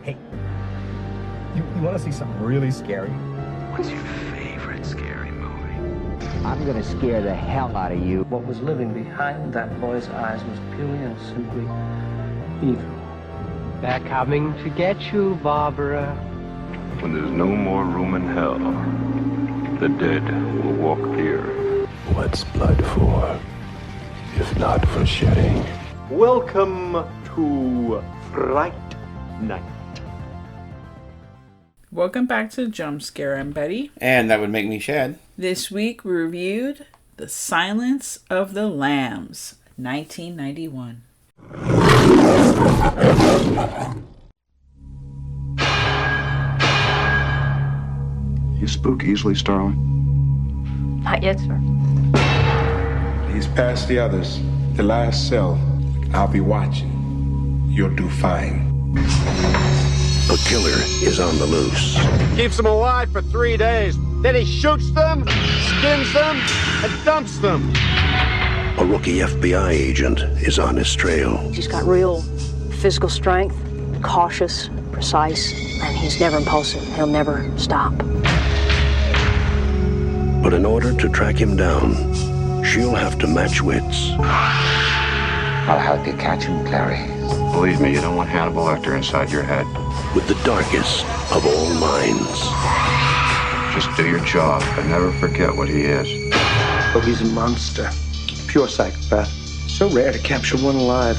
Hey, you want to see something really scary? What's your favorite scary movie? I'm gonna scare the hell out of you. What was living behind that boy's eyes was purely and simply evil. They're coming to get you, Barbara. When there's no more room in hell, the dead will walk here. What's blood for, if not for shedding? Welcome to Fright Night. Welcome back to Jump Scare. I'm Betty. And that would make me Shad. This week we reviewed The Silence of the Lambs, 1991. You spook easily, Starling? Not yet, sir. He's past the others. The last cell. I'll be watching. You'll do fine. The killer is on the loose. Keeps them alive for 3 days. Then he shoots them, skins them, and dumps them. A rookie FBI agent is on his trail. He's got real physical strength, cautious, precise, and he's never impulsive. He'll never stop. But in order to track him down, she'll have to match wits. I'll help you catch him, Clary. Believe me, you don't want Hannibal Lecter inside your head. With the darkest of all minds. Just do your job, but never forget what he is. Oh, he's a monster. Pure psychopath. So rare to capture one alive.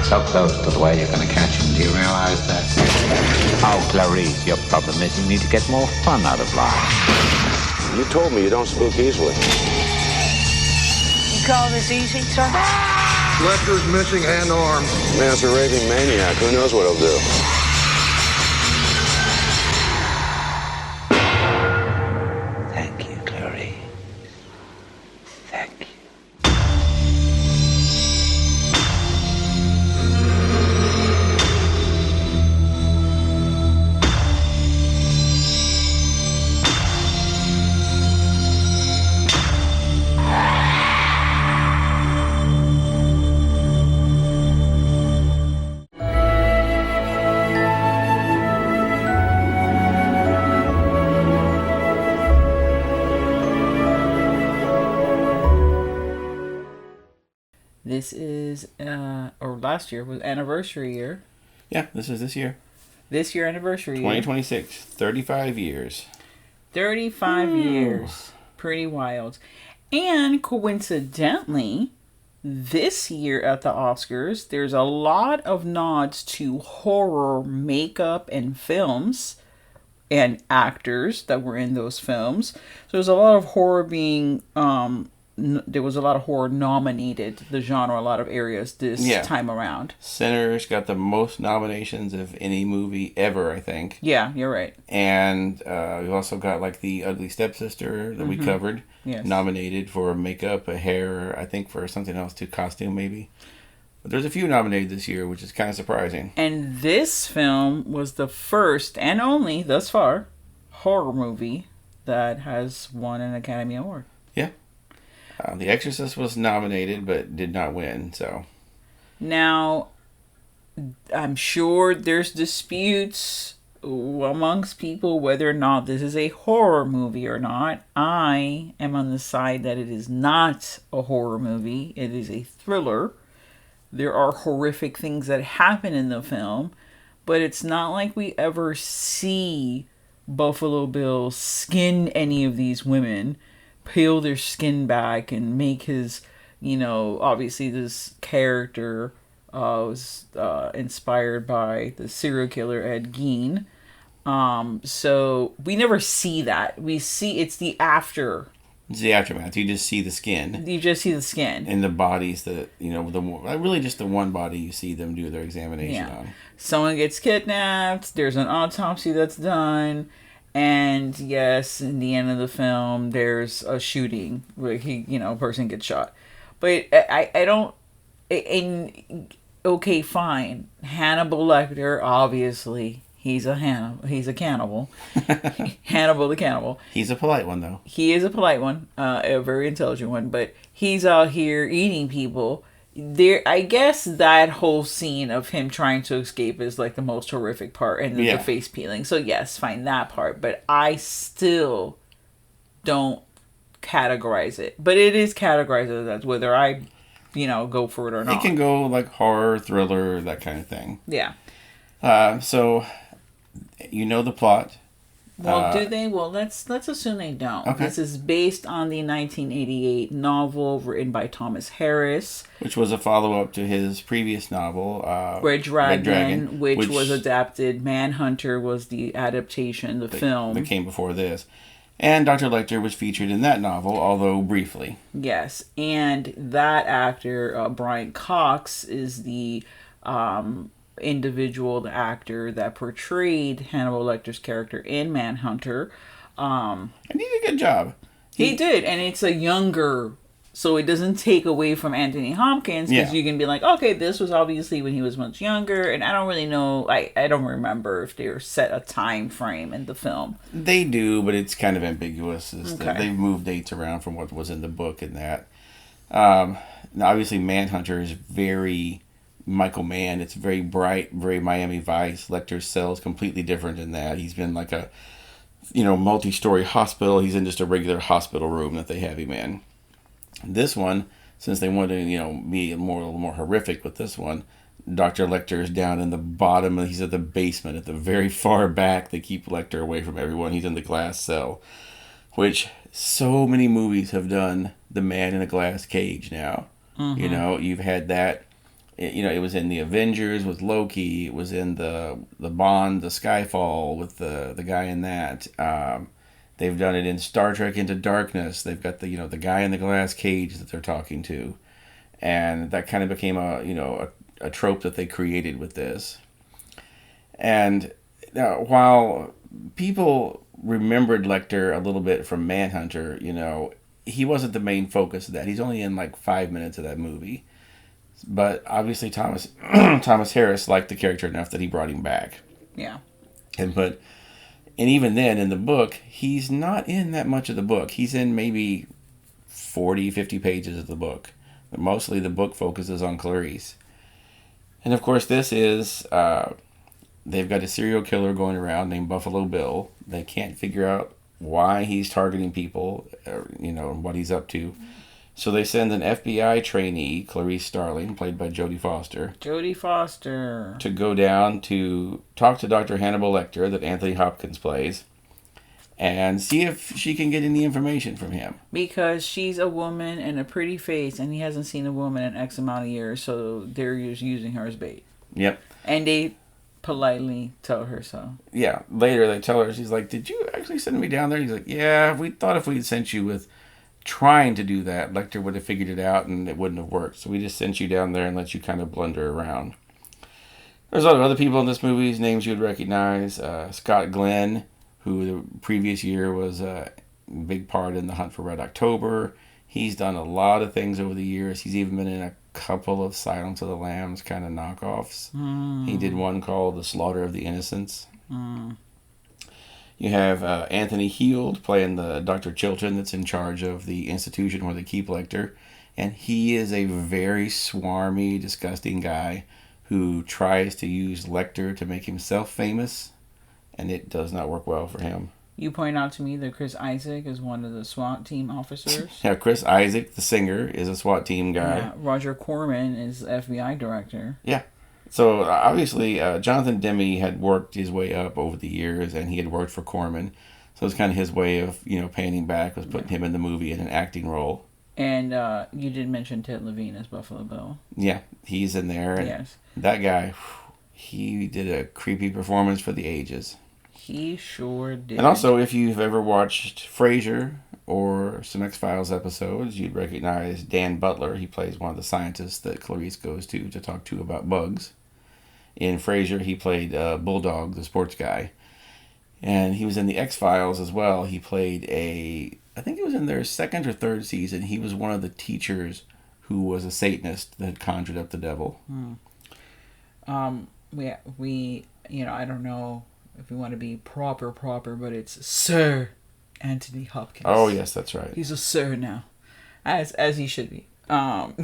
So close to the way you're gonna catch him. Do you realize that? Oh, Clarice, your problem is you need to get more fun out of life. You told me you don't spook easily. You call this easy, sir? Lecter's missing hand arms. Man's a raving maniac. Who knows what he'll do? Thank you, Clarice. Thank you. This is, or last year was anniversary year. Yeah, this is this year. This year anniversary year. 2026. 35 years. 35 years. Pretty wild. And coincidentally, this year at the Oscars, there's a lot of nods to horror makeup and films and actors that were in those films. So there's a lot of horror being, there was a lot of horror nominated, the genre, a lot of areas this time around. Sinners got the most nominations of any movie ever, I think. Yeah, you're right. And we've also got like The Ugly Stepsister that we covered. Yes. Nominated for makeup, a hair, I think for something else too, costume maybe. But there's a few nominated this year, which is kind of surprising. And this film was the first and only, thus far, horror movie that has won an Academy Award. Yeah. The Exorcist was nominated, but did not win, so. Now, I'm sure there's disputes amongst people whether or not this is a horror movie or not. I am on the side that it is not a horror movie. It is a thriller. There are horrific things that happen in the film, but it's not like we ever see Buffalo Bill skin any of these women, peel their skin back and make his, obviously this character was inspired by the serial killer Ed Gein. So we never see that. We see it's the after. It's the aftermath. You just see the skin. You just see the skin. And the bodies that, really just the one body you see them do their examination on. Someone gets kidnapped. There's an autopsy that's done. And yes, in the end of the film, there's a shooting where a person gets shot. But I don't, okay, fine. Hannibal Lecter, obviously, he's a cannibal. Hannibal the cannibal. He's a polite one, though. He is a polite one, a very intelligent one. But he's out here eating people. I guess that whole scene of him trying to escape is like the most horrific part, and the face peeling. So yes, fine, that part. But I still don't categorize it. But it is categorized as whether I, go for it or not. It can go like horror, thriller, that kind of thing. Yeah. So, the plot. Well, do they? Well, let's assume they don't. Okay. This is based on the 1988 novel written by Thomas Harris, which was a follow-up to his previous novel, Red Dragon, which was adapted. Manhunter was the adaptation, the film. That came before this. And Dr. Lecter was featured in that novel, although briefly. Yes, and that actor, Brian Cox, is the individual, the actor that portrayed Hannibal Lecter's character in Manhunter. And he did a good job. He did, and it's a younger, so it doesn't take away from Anthony Hopkins, because you can be like, okay, this was obviously when he was much younger, and I don't really know, I don't remember if they set a time frame in the film. They do, but it's kind of ambiguous. They've moved dates around from what was in the book and that. Now, obviously, Manhunter is very Michael Mann. It's very bright, very Miami Vice. Lecter's cell is completely different in that. He's been like a, multi-story hospital. He's in just a regular hospital room that they have him in. This one, since they wanted to, be a little more horrific with this one, Dr. Lecter is down in the bottom. He's at the basement, at the very far back. They keep Lecter away from everyone. He's in the glass cell, which so many movies have done the man in a glass cage now. Mm-hmm. You've had that. It was in the Avengers with Loki. It was in the Bond, the Skyfall with the guy in that. They've done it in Star Trek Into Darkness. They've got the guy in the glass cage that they're talking to, and that kind of became a trope that they created with this. And while people remembered Lecter a little bit from Manhunter, he wasn't the main focus of that. He's only in like 5 minutes of that movie. But obviously Thomas Harris liked the character enough that he brought him back. Yeah. And even then in the book, he's not in that much of the book. He's in maybe 40, 50 pages of the book. But mostly the book focuses on Clarice. And of course this is, they've got a serial killer going around named Buffalo Bill. They can't figure out why he's targeting people, and what he's up to. So they send an FBI trainee, Clarice Starling, played by Jodie Foster. To go down to talk to Dr. Hannibal Lecter, that Anthony Hopkins plays, and see if she can get any information from him. Because she's a woman and a pretty face, and he hasn't seen a woman in X amount of years, so they're just using her as bait. Yep. And they politely tell her so. Yeah. Later they tell her, she's like, did you actually send me down there? He's like, yeah, we thought if we'd sent you with trying to do that, Lecter would have figured it out and it wouldn't have worked. So we just sent you down there and let you kind of blunder around. There's a lot of other people in this movie's names you would recognize. Scott Glenn, who the previous year was a big part in The Hunt for Red October. He's done a lot of things over the years. He's even been in a couple of Silence of the Lambs kind of knockoffs. He did one called The Slaughter of the Innocents. You have Anthony Heald playing the Dr. Chilton that's in charge of the institution where they keep Lecter. And he is a very swarmy, disgusting guy who tries to use Lecter to make himself famous. And it does not work well for him. You point out to me that Chris Isaac is one of the SWAT team officers. Yeah, Chris Isaac, the singer, is a SWAT team guy. Yeah, Roger Corman is FBI director. Yeah. So obviously, Jonathan Demme had worked his way up over the years, and he had worked for Corman. So it's kind of his way of, paying him back, was putting him in the movie in an acting role. And you did mention Ted Levine as Buffalo Bill. Yeah, he's in there. And yes. That guy, he did a creepy performance for the ages. He sure did. And also, if you've ever watched Frasier or some X-Files episodes, you'd recognize Dan Butler. He plays one of the scientists that Clarice goes to talk to about bugs. In Frasier, he played Bulldog, the sports guy. And he was in the X-Files as well. He played I think it was in their second or third season, he was one of the teachers who was a Satanist that had conjured up the devil. We I don't know if we want to be proper, but it's Sir Anthony Hopkins. Oh, yes, that's right. He's a sir now, as he should be. Um,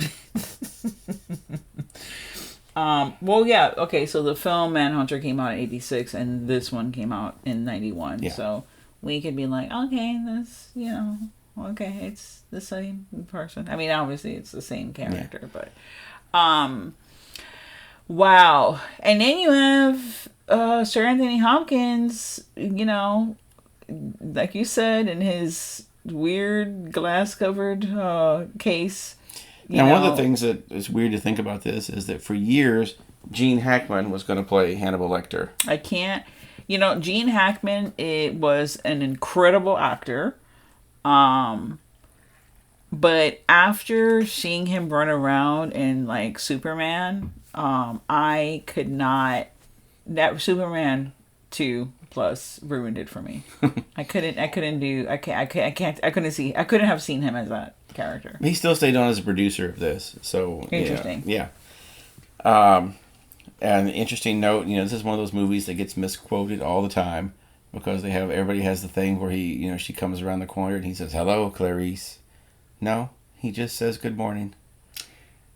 well, yeah, okay, so the film Manhunter came out in 86 and this one came out in 91. Yeah. So we could be like, okay, that's, okay, it's the same person. I mean, obviously it's the same character, but wow. And then you have Sir Anthony Hopkins, like you said, in his weird glass covered case. Now, one of the things that is weird to think about this is that for years, Gene Hackman was going to play Hannibal Lecter. I can't. Gene Hackman, it was an incredible actor. But after seeing him run around in like Superman, I could not. That Superman 2 plus ruined it for me. I couldn't have seen him as that character. He still stayed on as a producer of this, so interesting. Yeah. And interesting note, this is one of those movies that gets misquoted all the time because everybody has the thing where she comes around the corner and he says, "Hello, Clarice." No, he just says good morning.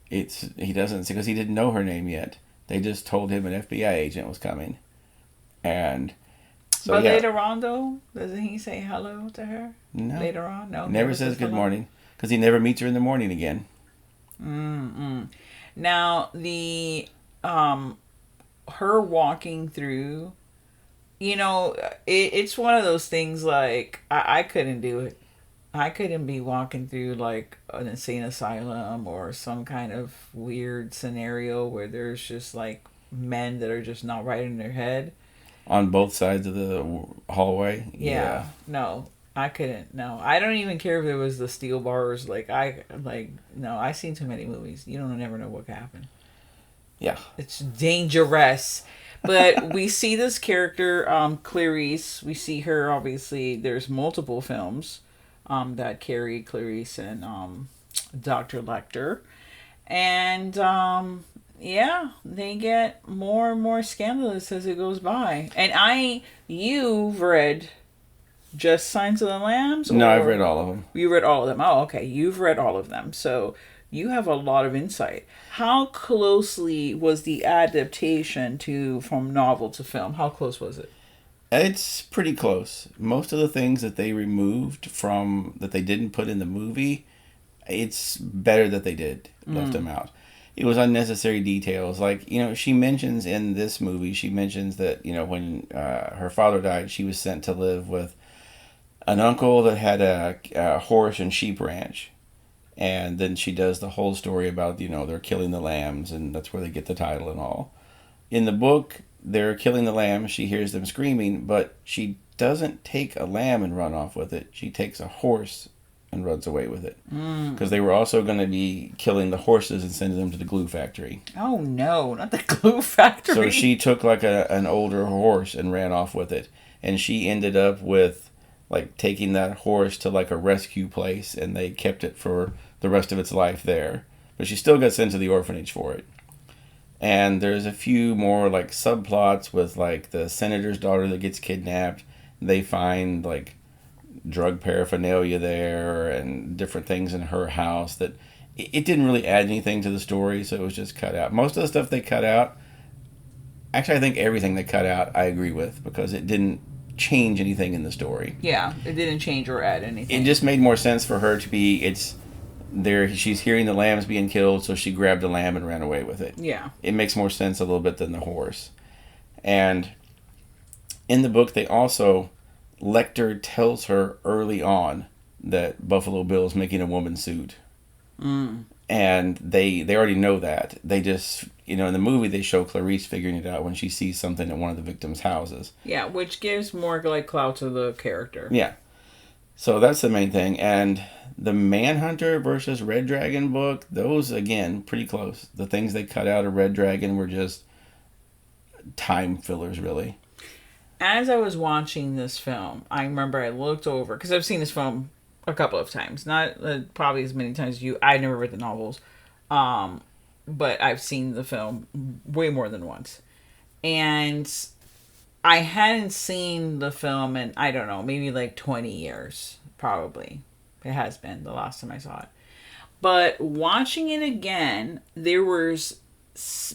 He doesn't, because he didn't know her name yet. They just told him an FBI agent was coming, and so but later on though, doesn't he say hello to her? No. Later on, no. Never says good morning because he never meets her in the morning again. Now the her walking through, it's one of those things like I couldn't do it. I couldn't be walking through like an insane asylum or some kind of weird scenario where there's just like men that are just not right in their head. On both sides of the hallway? Yeah. No, I couldn't. No, I don't even care if it was the steel bars. No, I've seen too many movies. You don't never know what could happen. Yeah. It's dangerous. But we see this character, Clarice. We see her, obviously, there's multiple films that carry Clarice and Dr. Lecter. And, they get more and more scandalous as it goes by. And you've read just Signs of the Lambs? No, I've read all of them. You read all of them. Oh, okay. You've read all of them. So you have a lot of insight. How closely was the adaptation from novel to film? How close was it? It's pretty close. Most of the things that they removed that they didn't put in the movie, it's better that they left them out. It was unnecessary details. Like, she mentions in this movie, that, when her father died, she was sent to live with an uncle that had a horse and sheep ranch. And then she does the whole story about, they're killing the lambs, and that's where they get the title and all. In the book, they're killing the lambs. She hears them screaming, but she doesn't take a lamb and run off with it. She takes a horse and runs away with it. Because they were also going to be killing the horses and sending them to the glue factory. Oh, no, not the glue factory. So she took like an older horse and ran off with it. And she ended up with like taking that horse to like a rescue place, and they kept it for the rest of its life there. But she still got sent to the orphanage for it. And there's a few more like subplots with like the senator's daughter that gets kidnapped. They find like drug paraphernalia there and different things in her house that it didn't really add anything to the story, so it was just cut out. Most of the stuff they cut out, actually I think everything they cut out I agree with, because it didn't change anything in the story. Yeah, it didn't change or add anything. It just made more sense for her to be, she's hearing the lambs being killed, so she grabbed a lamb and ran away with it. Yeah. It makes more sense a little bit than the horse. And in the book, Lecter tells her early on that Buffalo Bill is making a woman suit. And they already know that. They just, in the movie, they show Clarice figuring it out when she sees something at one of the victims' houses. Yeah, which gives more like clout to the character. Yeah. So that's the main thing. And the Manhunter versus Red Dragon book, those, again, pretty close. The things they cut out of Red Dragon were just time fillers, really. As I was watching this film, I remember I looked over, because I've seen this film a couple of times. Not probably as many times as you. I never read the novels. But I've seen the film way more than once. And I hadn't seen the film in, I don't know, maybe like 20 years, probably. It has been the last time I saw it. But watching it again, there was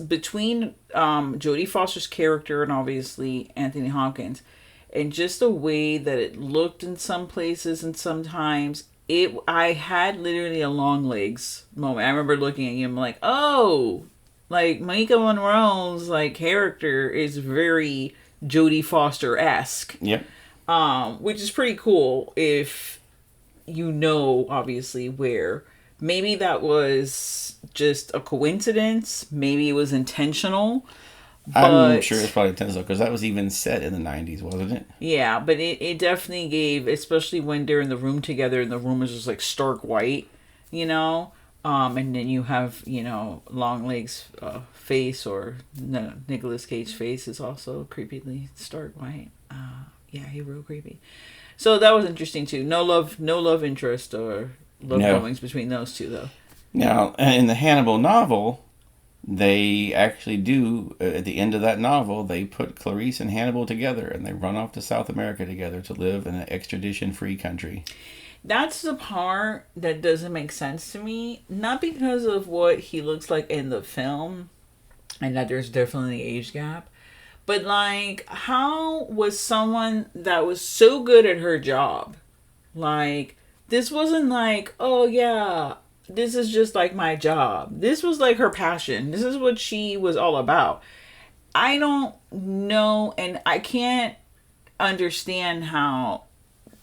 between Jodie Foster's character and obviously Anthony Hopkins, and just the way that it looked in some places and sometimes I had literally a long legs moment. I remember looking at him like, oh, like Micah Monroe's like character is very Jodie Foster-esque. Yep. Which is pretty cool if you know obviously where. Maybe that was just a coincidence. Maybe it was intentional. I'm sure it's probably intentional because that was even set in the 90s, wasn't it? Yeah, but it definitely gave, especially when they're in the room together and the room is just like stark white, you know? And then you have, you know, Longlegs' face, or no, Nicolas Cage's face is also creepily stark white. Yeah, he real creepy. So that was interesting too. No love interest or love goings between those two, though. Now, in the Hannibal novel, they actually do, at the end of that novel, they put Clarice and Hannibal together, and they run off to South America together to live in an extradition-free country. That's the part that doesn't make sense to me. Not because of what he looks like in the film, and that there's definitely an age gap, but like, how was someone that was so good at her job, like, this wasn't like, oh yeah, this is just like my job. This was like her passion. This is what she was all about. I don't know, and I can't understand how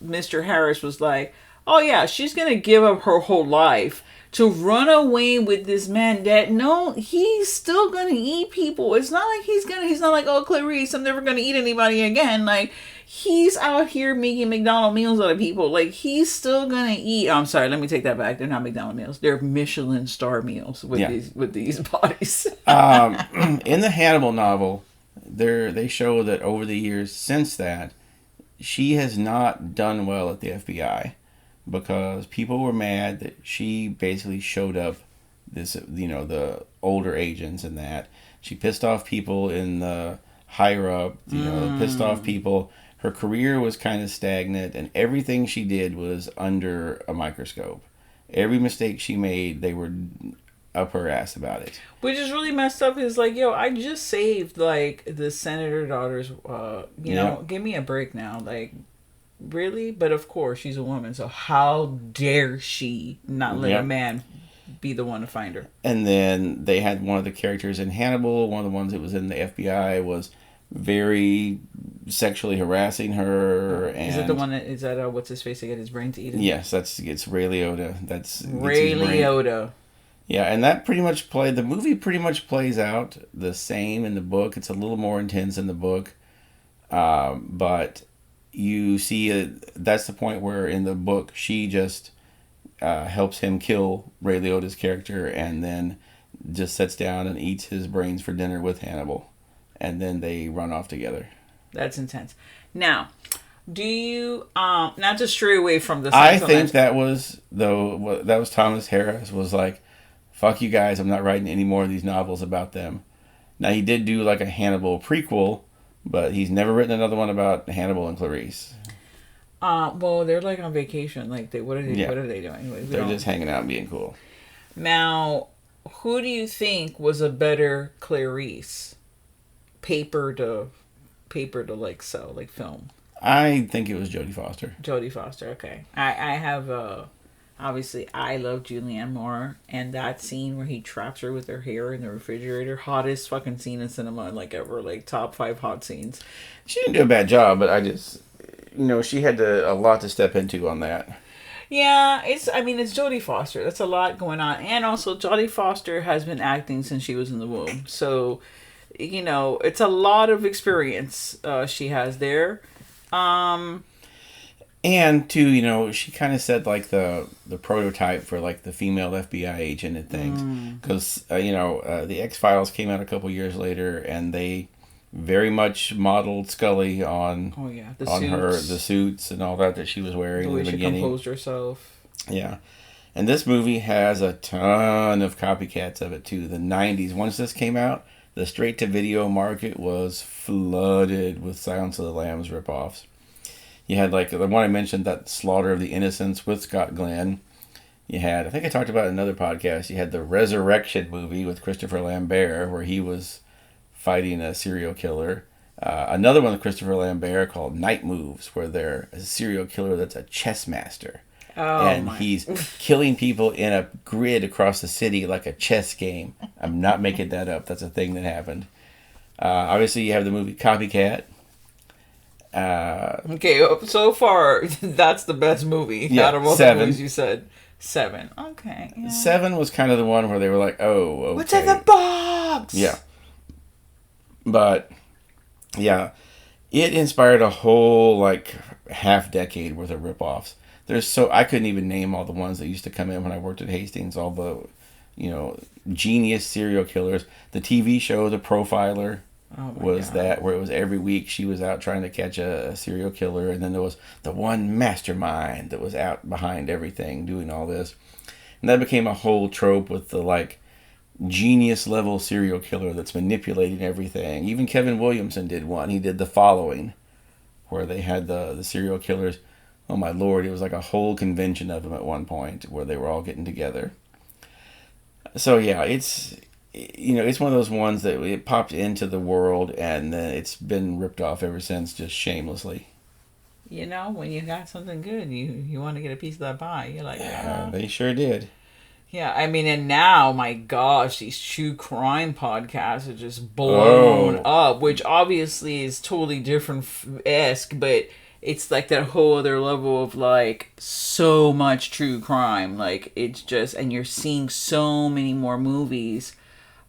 Mr. Harris was like, oh yeah, she's gonna give up her whole life to run away with this man that, no, he's still gonna eat people. It's not like he's not like, oh, Clarice, I'm never gonna eat anybody again. Like, he's out here making McDonald's meals out of people. Like, he's still gonna eat. Oh, I'm sorry, let me take that back. They're not McDonald's meals. They're Michelin star meals with these bodies. In the Hannibal novel, they show that over the years since that, she has not done well at the FBI because people were mad that she basically showed up the older agents and that. She pissed off people in the higher up, pissed off people. Her career was kind of stagnant, and everything she did was under a microscope. Every mistake she made, they were up her ass about it. Which is really messed up. Is like, yo, I just saved like the senator daughter's, know, give me a break now. Like, really? But of course, she's a woman, so how dare she not let a man be the one to find her? And then they had one of the characters in Hannibal, one of the ones that was in the FBI, was very sexually harassing her. And is it the one that is that what's his face to get his brains eaten? Yes, it's Ray Liotta. That's Ray Liotta. Yeah, and that the movie pretty much plays out the same in the book. It's a little more intense in the book, but you see that's the point where in the book she just helps him kill Ray Liotta's character, and then just sits down and eats his brains for dinner with Hannibal, and then they run off together. That's intense. Now, do you not to stray away from this? I think that was Thomas Harris was like, fuck you guys, I'm not writing any more of these novels about them. Now, he did do like a Hannibal prequel, but he's never written another one about Hannibal and Clarice. Well, they're like on vacation. Like, what are they doing? They're just hanging out and being cool. Now, who do you think was a better Clarice? Paper to like sell, like film. I think it was Jodie Foster. Jodie Foster, okay. I have obviously I love Julianne Moore, and that scene where he traps her with her hair in the refrigerator, hottest fucking scene in cinema like ever, like top 5 hot scenes. She didn't do a bad job, but I just, she had a lot to step into on that. Yeah, it's Jodie Foster. That's a lot going on, and also Jodie Foster has been acting since she was in the womb, so it's a lot of experience she has there. And too, she kind of said like the prototype for like the female FBI agent and things, because the X-Files came out a couple years later, and they very much modeled Scully on the suits and all that she was wearing the way in the she beginning. Composed herself. Yeah, and this movie has a ton of copycats of it too. The 90s, once this came out, the straight-to-video market was flooded with Silence of the Lambs ripoffs. You had like the one I mentioned, that Slaughter of the Innocents with Scott Glenn. You had, I think I talked about it in another podcast, you had the Resurrection movie with Christopher Lambert, where he was fighting a serial killer. Another one with Christopher Lambert called Night Moves, where they're a serial killer that's a chess master. And he's killing people in a grid across the city like a chess game. I'm not making that up. That's a thing that happened. Obviously, you have the movie Copycat. Okay, so far, that's the best movie out of all the movies you said. 7. Okay. Yeah. 7 was kind of the one where they were like, oh, okay. What's in the box? Yeah. But, yeah, it inspired a whole, like, half decade worth of ripoffs. I couldn't even name all the ones that used to come in when I worked at Hastings, all the, genius serial killers. The TV show, The Profiler, was that, where it was every week she was out trying to catch a serial killer, and then there was the one mastermind that was out behind everything doing all this. And that became a whole trope with the, like, genius level serial killer that's manipulating everything. Even Kevin Williamson did one. He did The Following, where they had the serial killers. Oh my Lord, it was like a whole convention of them at one point where they were all getting together. So yeah, it's one of those ones that it popped into the world and then it's been ripped off ever since, just shamelessly. When you got something good, you want to get a piece of that pie. You're like, they sure did. Yeah, I mean, and now, my gosh, these true crime podcasts are just blown up, which obviously is totally different-esque, but it's like that whole other level of, like, so much true crime. Like, it's just, and you're seeing so many more movies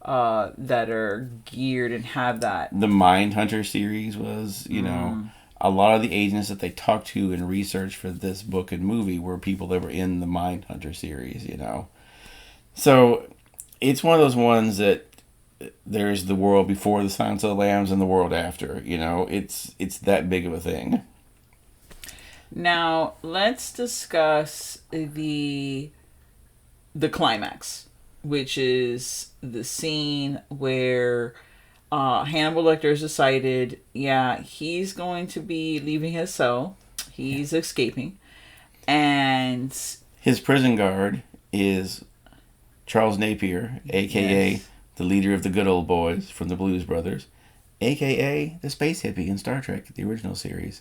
that are geared and have that. The Mindhunter series was, a lot of the agents that they talked to and researched for this book and movie were people that were in the Mindhunter series, So it's one of those ones that there's the world before the Silence of the Lambs and the world after. It's that big of a thing. Now let's discuss the climax, which is the scene where Hannibal Lecter has decided, he's going to be leaving his cell. He's escaping, and his prison guard is Charles Napier, a.k.a. the leader of the Good Old Boys from the Blues Brothers, a.k.a. the space hippie in Star Trek, the original series.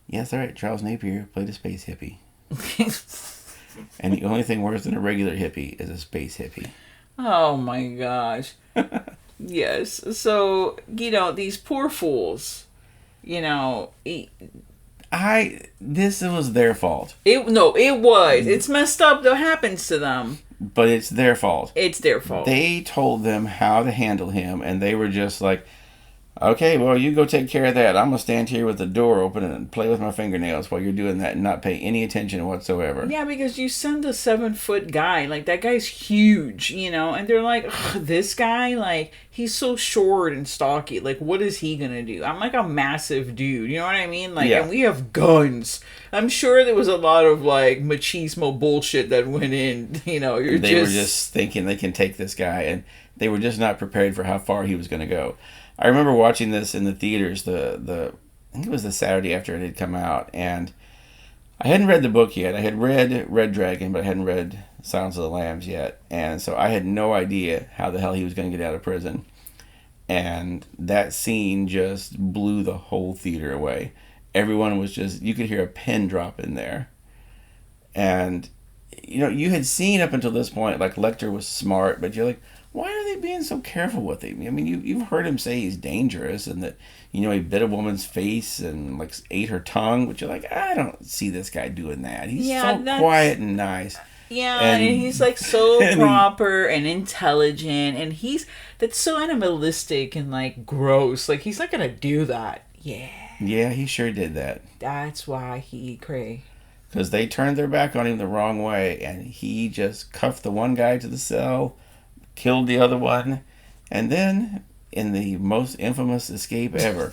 Yes, all right, Charles Napier played a space hippie. And the only thing worse than a regular hippie is a space hippie. Oh, my gosh. Yes, so, these poor fools, this was their fault. It was. It's messed up that happens to them. But it's their fault. It's their fault. They told them how to handle him, and they were just like, okay, well, you go take care of that. I'm going to stand here with the door open and play with my fingernails while you're doing that and not pay any attention whatsoever. Yeah, because you send a 7-foot guy. Like, that guy's huge, and they're like, this guy, like, he's so short and stocky. Like, what is he going to do? I'm like a massive dude. You know what I mean? Like, and we have guns. I'm sure there was a lot of, like, machismo bullshit that went in. They were just thinking they can take this guy, and they were just not prepared for how far he was going to go. I remember watching this in the theaters, I think it was the Saturday after it had come out, and I hadn't read the book yet. I had read Red Dragon, but I hadn't read Silence of the Lambs yet, and so I had no idea how the hell he was going to get out of prison. And that scene just blew the whole theater away. Everyone was just, you could hear a pin drop in there. And, you had seen up until this point, like, Lecter was smart, but you're like, why are they being so careful with him? I mean, you've heard him say he's dangerous and that, he bit a woman's face and, like, ate her tongue, but you're like, I don't see this guy doing that. He's quiet and nice. Yeah, and he's, like, so proper and intelligent, and that's so animalistic and, like, gross. Like, he's not gonna do that. Yeah. Yeah, he sure did that. That's why he cray. Because they turned their back on him the wrong way, and he just cuffed the one guy to the cell, killed the other one, and then, in the most infamous escape ever,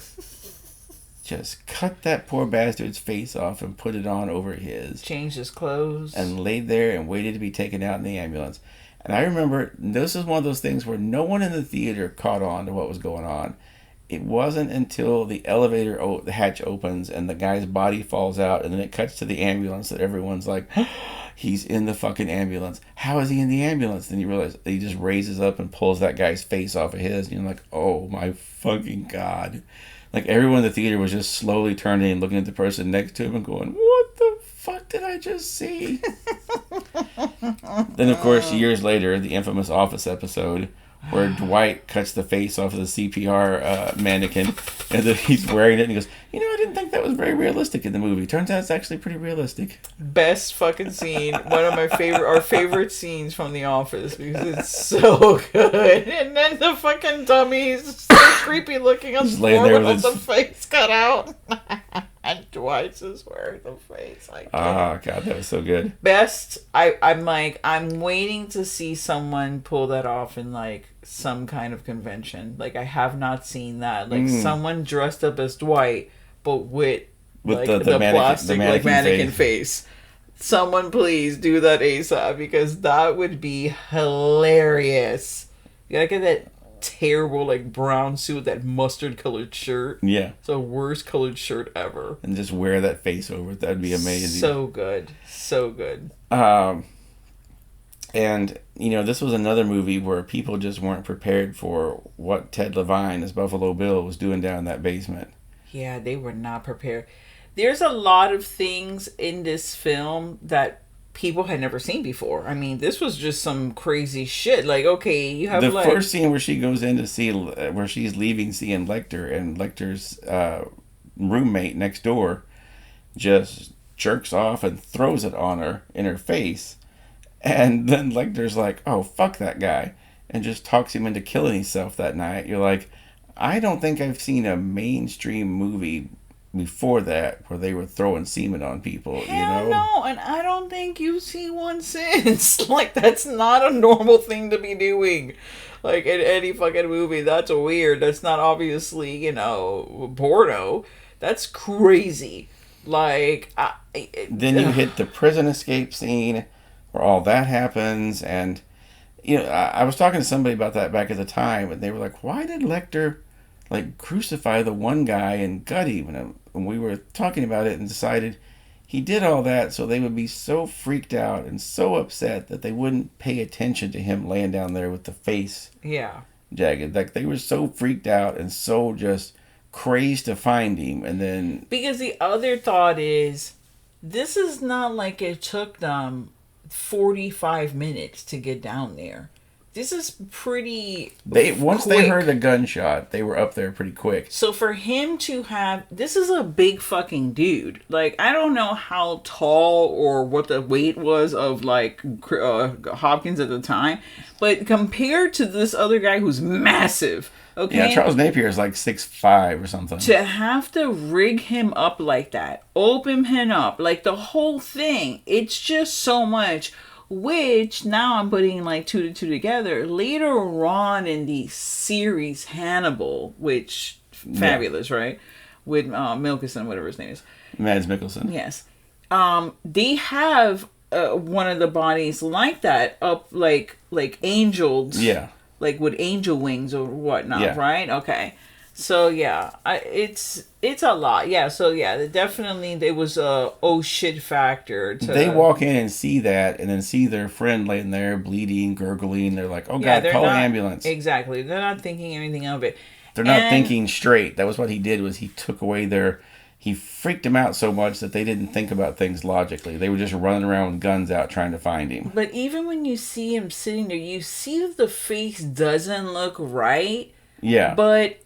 just cut that poor bastard's face off and put it on over his. Changed his clothes. And laid there and waited to be taken out in the ambulance. And I remember, this is one of those things where no one in the theater caught on to what was going on. it wasn't until the elevator the hatch opens and the guy's body falls out, and then it cuts to the ambulance that everyone's like, he's in the fucking ambulance. How is he in the ambulance? Then you realize he just raises up and pulls that guy's face off of his, and you're like, oh my fucking God. Like, everyone in the theater was just slowly turning and looking at the person next to him and going, what the fuck did I just see? Then, of course, years later, the infamous Office episode where Dwight cuts the face off of the CPR mannequin, and then he's wearing it, and he goes, I didn't think that was very realistic in the movie. Turns out it's actually pretty realistic. Best fucking scene. One of our favorite scenes from The Office, because it's so good. And then the fucking dummy's so creepy looking on the floor with the face cut out. And Dwight's just wearing the face. Oh, God, that was so good. Best. I'm waiting to see someone pull that off in, some kind of convention. I have not seen that. Someone dressed up as Dwight, but with the plastic mannequin face. Someone please do that ASAP, because that would be hilarious. You gotta get that terrible brown suit, that mustard colored shirt. Yeah. It's the worst colored shirt ever. And just wear that face over it. That'd be amazing. So good. So good. And, this was another movie where people just weren't prepared for what Ted Levine as Buffalo Bill was doing down in that basement. Yeah, they were not prepared. There's a lot of things in this film that people had never seen before. I mean, this was just some crazy shit. Okay, you have the first scene where she goes in to see, where she's leaving seeing Lecter, and Lecter's roommate next door just jerks off and throws it on her in her face. And then Lecter's like, oh, fuck that guy, and just talks him into killing himself that night. You're like, I don't think I've seen a mainstream movie before that where they were throwing semen on people. Hell no, and I don't think you've seen one since. That's not a normal thing to be doing. In any fucking movie, that's weird. That's not obviously, porno. That's crazy. Then you hit the prison escape scene where all that happens, and I was talking to somebody about that back at the time, and they were like, why did Lecter crucify the one guy and gut him? And we were talking about it and decided he did all that so they would be so freaked out and so upset that they wouldn't pay attention to him laying down there with the face jagged. They were so freaked out and so just crazed to find him. And then, because the other thought is, this is not like it took them 45 minutes to get down there. This is pretty once quick. They heard the gunshot, they were up there pretty quick. So for him to have, this is a big fucking dude. I don't know how tall or what the weight was of Hopkins at the time, but compared to this other guy who's massive, okay? Yeah, Charles Napier is 6'5" or something. To have to rig him up like that, open him up, the whole thing, it's just so much. Which, now I'm putting 2 to 2 together. Later on in the series Hannibal, which, fabulous, right? With Mikkelsen, whatever his name is. Mads Mikkelsen. Yes. They have one of the bodies like that, up like angels. Yeah. With angel wings or whatnot, right? Okay. So yeah, it's a lot. Yeah, so yeah, definitely there was a oh shit factor. They walk in and see that, and then see their friend laying there bleeding, gurgling. They're like, "Oh God, call an ambulance!" Exactly, they're not thinking anything of it. They're not thinking straight. That was what he did. Was he took away he freaked them out so much that they didn't think about things logically. They were just running around with guns out trying to find him. But even when you see him sitting there, you see if the face doesn't look right. Yeah, but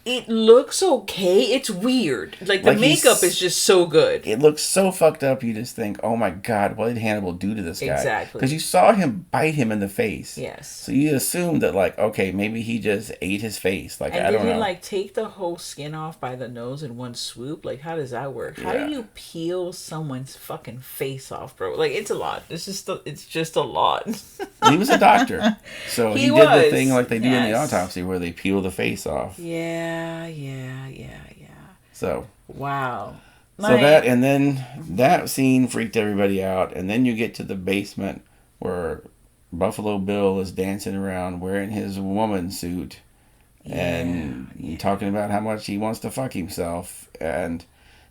it looks okay. It's weird. The makeup is just so good. It looks so fucked up. You just think, oh my God, what did Hannibal do to this guy? Exactly. Because you saw him bite him in the face. Yes. So you assume that, okay, maybe he just ate his face. I don't know. Did he, take the whole skin off by the nose in one swoop? How does that work? How do you peel someone's fucking face off, bro? It's a lot. It's just a lot. He was a doctor. So he did the thing they do in the autopsy where they peel the face off. Yeah. So. Wow. So and then that scene freaked everybody out, and then you get to the basement where Buffalo Bill is dancing around wearing his woman suit, and talking about how much he wants to fuck himself, and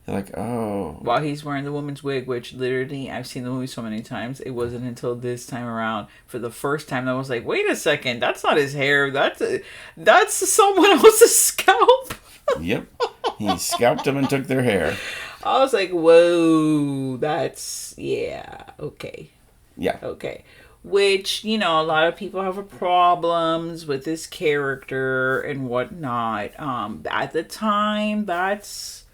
you're like, oh. While he's wearing the woman's wig, which literally I've seen the movie so many times, it wasn't until this time around for the first time that I was like, wait a second, that's not his hair, that's someone else's scalp. Yep, he scalped them and took their hair. I was like, whoa, that's okay. Yeah. Okay. Which, a lot of people have problems with this character and whatnot. At the time, that's,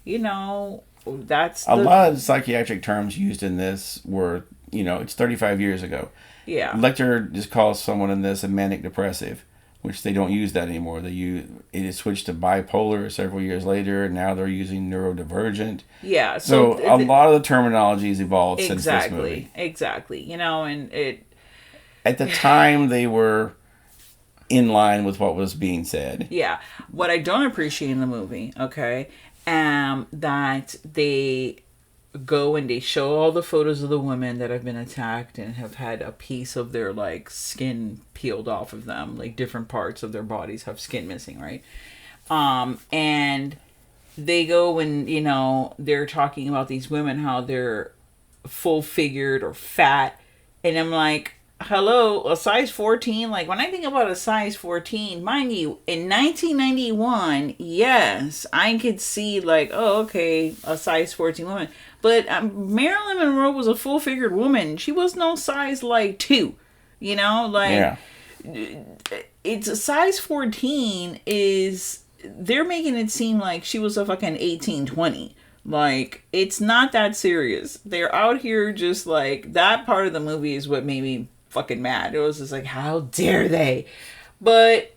that's a lot of psychiatric terms used in this were, it's 35 years ago. Yeah. Lecter just calls someone in this a manic depressive, which they don't use that anymore. It is switched to bipolar several years later, and now they're using neurodivergent. Yeah. So a lot of the terminology has evolved since this movie. Exactly. And it... At the time, they were in line with what was being said. Yeah. What I don't appreciate in the movie, okay, that they go and they show all the photos of the women that have been attacked and have had a piece of their, like, skin peeled off of them. Like, different parts of their bodies have skin missing, right? And they go and, they're talking about these women, how they're full-figured or fat. And I'm like, hello, a size 14? Like, when I think about a size 14, mind you, in 1991, yes, I could see, like, oh, okay, a size 14 woman. But Marilyn Monroe was a full-figured woman. She was no size, like, 2. Like, it's a size 14 is, they're making it seem like she was a fucking 1820. Like, it's not that serious. They're out here just, like, that part of the movie is what made me fucking mad. It was just like, how dare they? But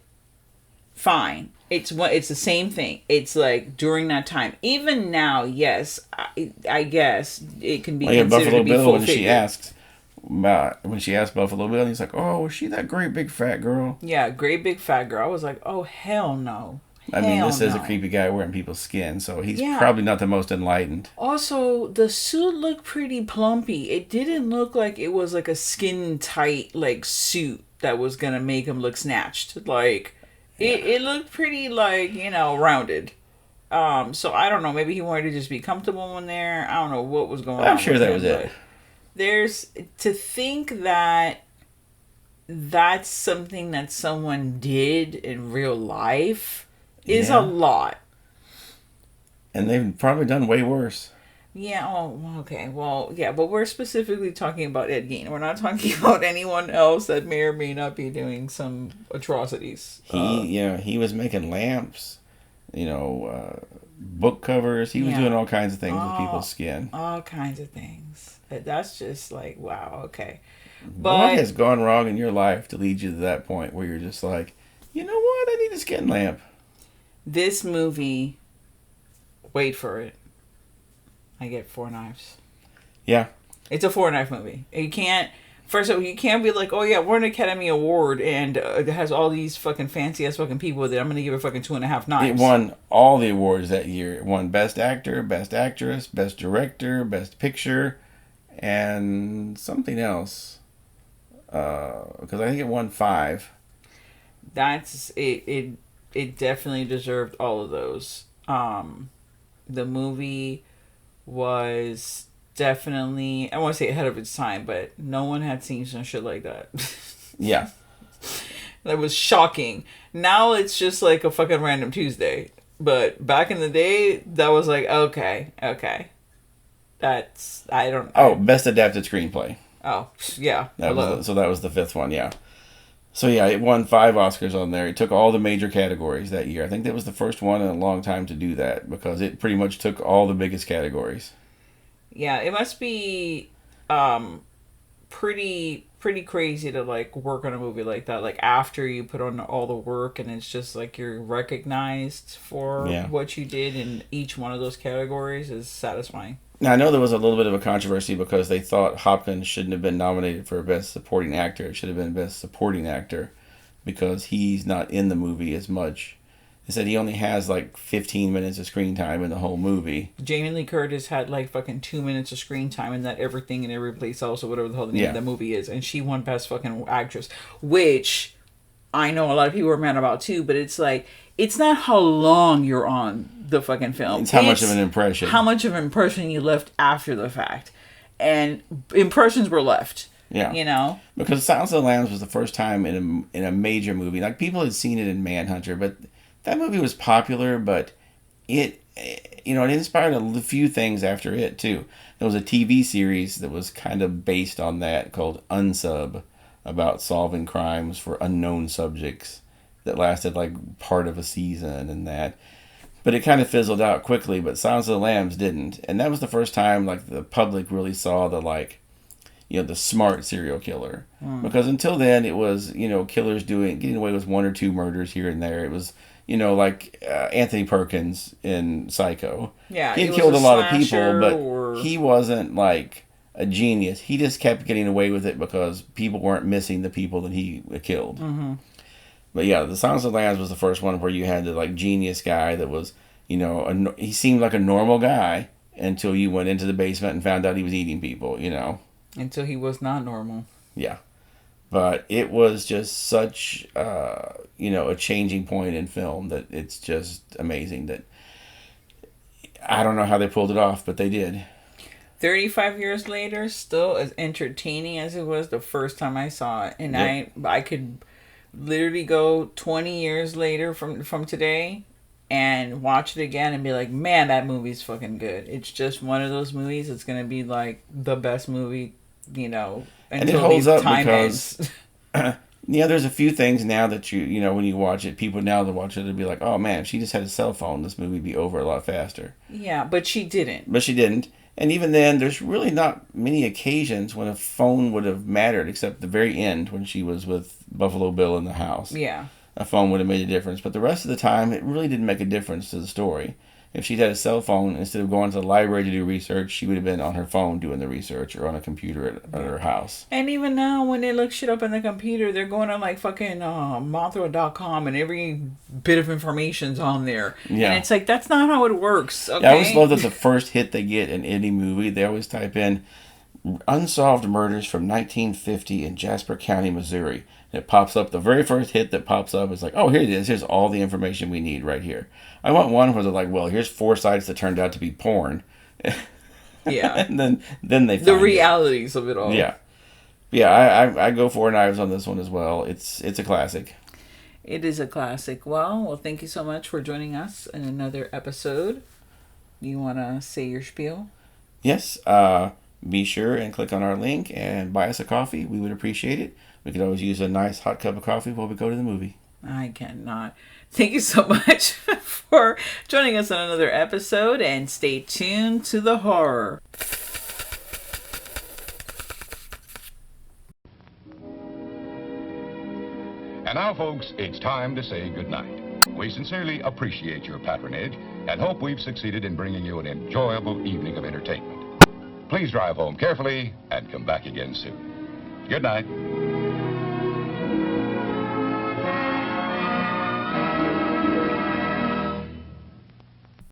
fine, it's the same thing. It's like during that time. Even now, yes, I guess it can be considered Buffalo to be Bill, full when figure. when she asked Buffalo Bill, he's like, oh, was she that great big fat girl? Yeah, great big fat girl. I was like, oh, hell no. I mean, this is a creepy guy wearing people's skin, so he's probably not the most enlightened. Also, the suit looked pretty plumpy. It didn't look like it was like a skin-tight, like, suit that was gonna make him look snatched. Like, it looked pretty, like, rounded. So I don't know. Maybe he wanted to just be comfortable in there. I don't know what was going on. I'm sure that was it. There's, to think that that's something that someone did in real life is a lot. And they've probably done way worse. Yeah, oh, okay. Well, yeah, but we're specifically talking about Ed Gein. We're not talking about anyone else that may or may not be doing some atrocities. He was making lamps, book covers. He was doing all kinds of things with people's skin. All kinds of things. That's just like, wow, okay. But what has gone wrong in your life to lead you to that point where you're just like, you know what, I need a skin lamp? This movie, wait for it, I get 4 knives. Yeah. It's a 4-knife movie. You can't, first of all, you can't be like, oh yeah, we're an Academy Award and it has all these fucking fancy ass fucking people with it. I'm going to give it fucking 2.5 knives. It won all the awards that year. It won Best Actor, Best Actress, Best Director, Best Picture, and something else. Because I think it won 5. That's it. It definitely deserved all of those. The movie was definitely, I want to say ahead of its time, but no one had seen some shit like that. Yeah. That was shocking. Now it's just like a fucking random Tuesday. But back in the day, that was like, okay. That's, Best Adapted Screenplay. Oh, yeah. That was the 5th one, yeah. So yeah, it won 5 Oscars on there. It took all the major categories that year. I think that was the first one in a long time to do that because it pretty much took all the biggest categories. Yeah, it must be pretty crazy to like work on a movie like that. Like after you put on all the work and it's just like you're recognized for what you did in each one of those categories is satisfying. Now, I know there was a little bit of a controversy because they thought Hopkins shouldn't have been nominated for Best Supporting Actor. It should have been Best Supporting Actor because he's not in the movie as much. They said he only has like 15 minutes of screen time in the whole movie. Jamie Lee Curtis had like fucking 2 minutes of screen time in that Everything and Every Place Else or whatever the hell the name of that movie is. And she won Best fucking Actress, which I know a lot of people are mad about too, but it's like, it's not how long you're on the fucking film. It's how much of an impression. How much of an impression you left after the fact. And impressions were left. Yeah. You know? Because Silence of the Lambs was the first time in a major movie. Like, people had seen it in Manhunter, but that movie was popular, but it inspired a few things after it, too. There was a TV series that was kind of based on that called Unsub, about solving crimes for unknown subjects that lasted, like, part of a season and that. But it kind of fizzled out quickly, but Silence of the Lambs didn't. And that was the first time, like, the public really saw the, like, the smart serial killer. Because until then, it was, killers getting away with 1 or 2 murders here and there. It was, like Anthony Perkins in Psycho. Yeah, he killed a lot of people, but he wasn't, like, a genius. He just kept getting away with it because people weren't missing the people that he killed. Mm-hmm. But yeah, the Silence of the Lambs was the first one where you had the, like, genius guy that was, he seemed like a normal guy until you went into the basement and found out he was eating people, Until he was not normal. Yeah. But it was just such, a changing point in film that it's just amazing that I don't know how they pulled it off, but they did. 35 years later, still as entertaining as it was the first time I saw it. And yep. I could literally go 20 years later from today and watch it again and be like, man, that movie's fucking good. It's just one of those movies that's going to be like the best movie, until and it holds up time because there's a few things now that when you watch it, people now that watch it, they'll be like, oh man, if she just had a cell phone, this movie would be over a lot faster. Yeah, but she didn't. And even then, there's really not many occasions when a phone would have mattered, except the very end when she was with Buffalo Bill in the house. Yeah. A phone would have made a difference. But the rest of the time, it really didn't make a difference to the story. If she'd had a cell phone, instead of going to the library to do research, she would have been on her phone doing the research or on a computer at her house. And even now, when they look shit up on the computer, they're going on like fucking Mothra.com and every bit of information's on there. Yeah. And it's like, that's not how it works. Okay? Yeah, I always love that the first hit they get in any movie, they always type in unsolved murders from 1950 in Jasper County, Missouri. And it pops up. The very first hit that pops up is like, oh, here it is. Here's all the information we need right here. I want one where they're like, well, here's 4 sites that turned out to be porn. Yeah. And then they find the realities of it all. Yeah. Yeah, I go 4 knives on this one as well. It's a classic. It is a classic. Well, thank you so much for joining us in another episode. You want to say your spiel? Yes. Be sure and click on our link and buy us a coffee. We would appreciate it. We could always use a nice hot cup of coffee while we go to the movie. I cannot. Thank you so much for joining us on another episode, and stay tuned to the horror. And now, folks, it's time to say goodnight. We sincerely appreciate your patronage and hope we've succeeded in bringing you an enjoyable evening of entertainment. Please drive home carefully and come back again soon. Good night.